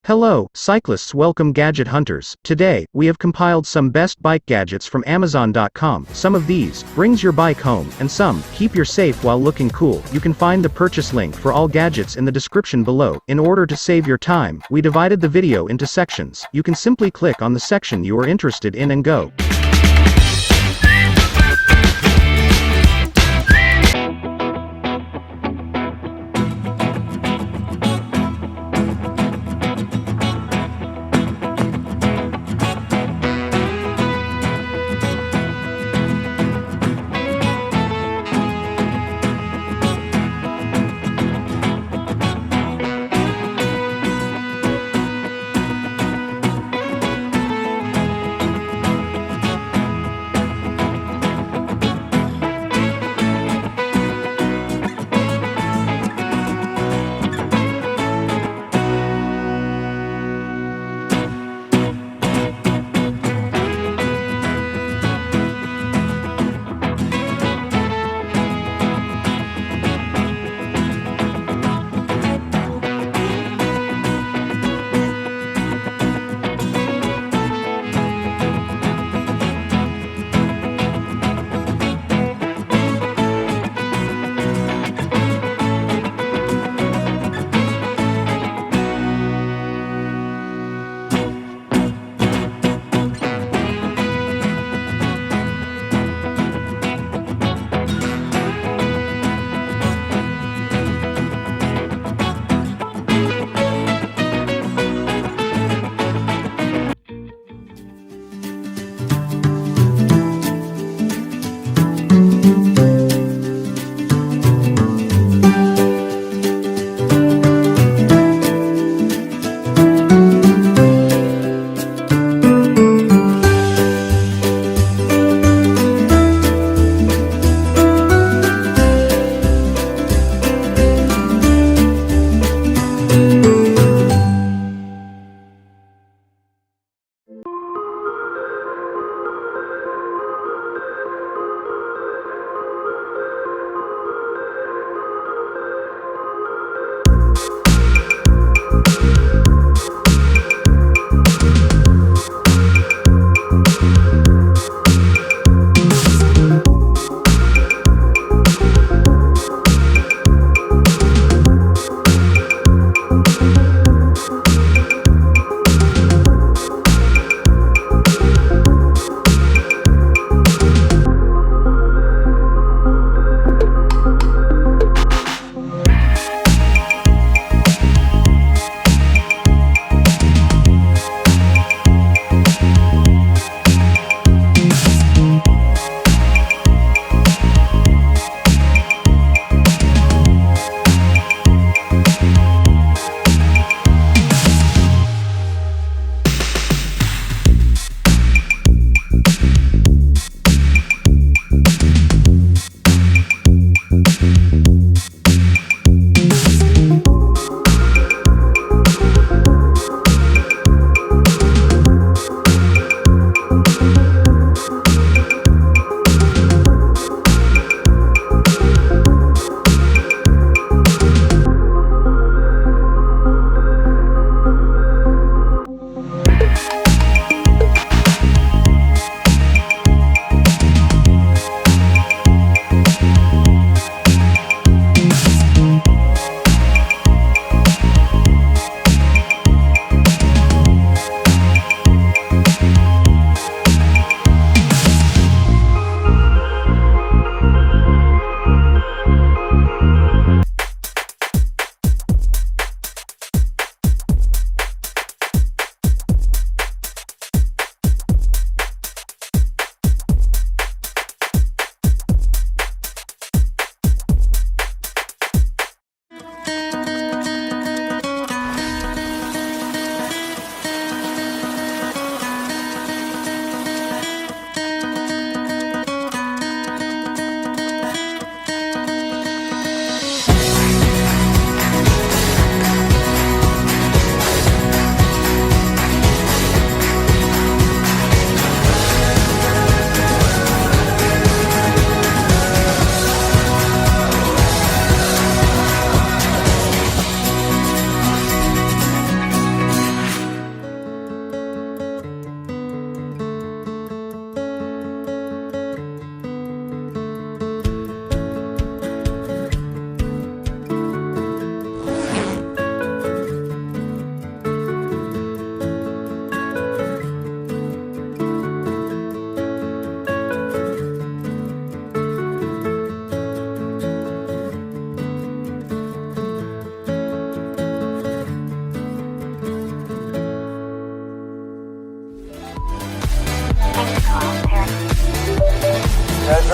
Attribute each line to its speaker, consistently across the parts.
Speaker 1: Hello, cyclists, welcome gadget hunters. Today, we have compiled some best bike gadgets from Amazon.com. Some of these brings your bike home, and some keep you safe while looking cool. You can find the purchase link for all gadgets in the description below. In order to save your time, we divided the video into sections. You can simply click on the section you are interested in and go.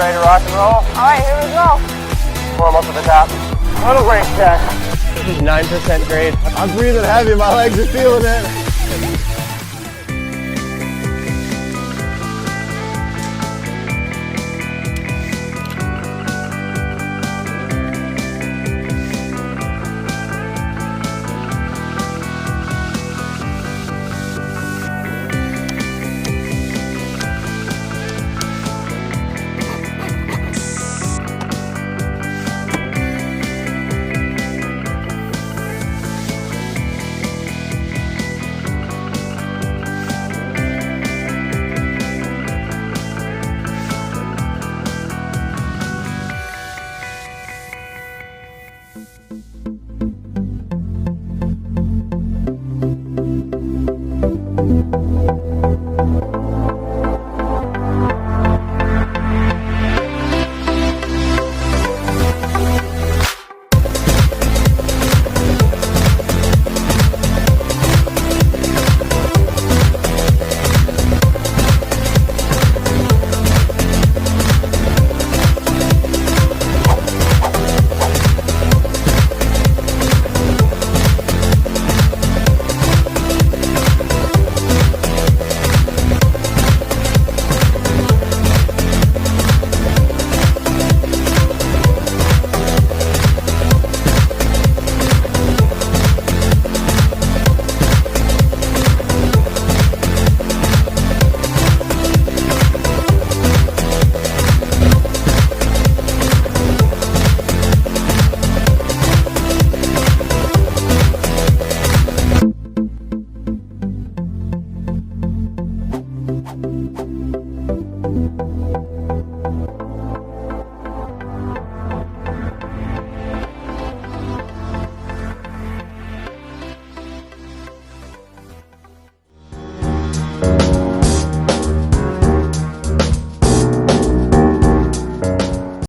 Speaker 2: ready to rock and roll?
Speaker 3: Alright, here we go.
Speaker 2: Warm up at the top. Little race check. This is 9% grade.
Speaker 4: I'm breathing heavy, my legs are feeling it.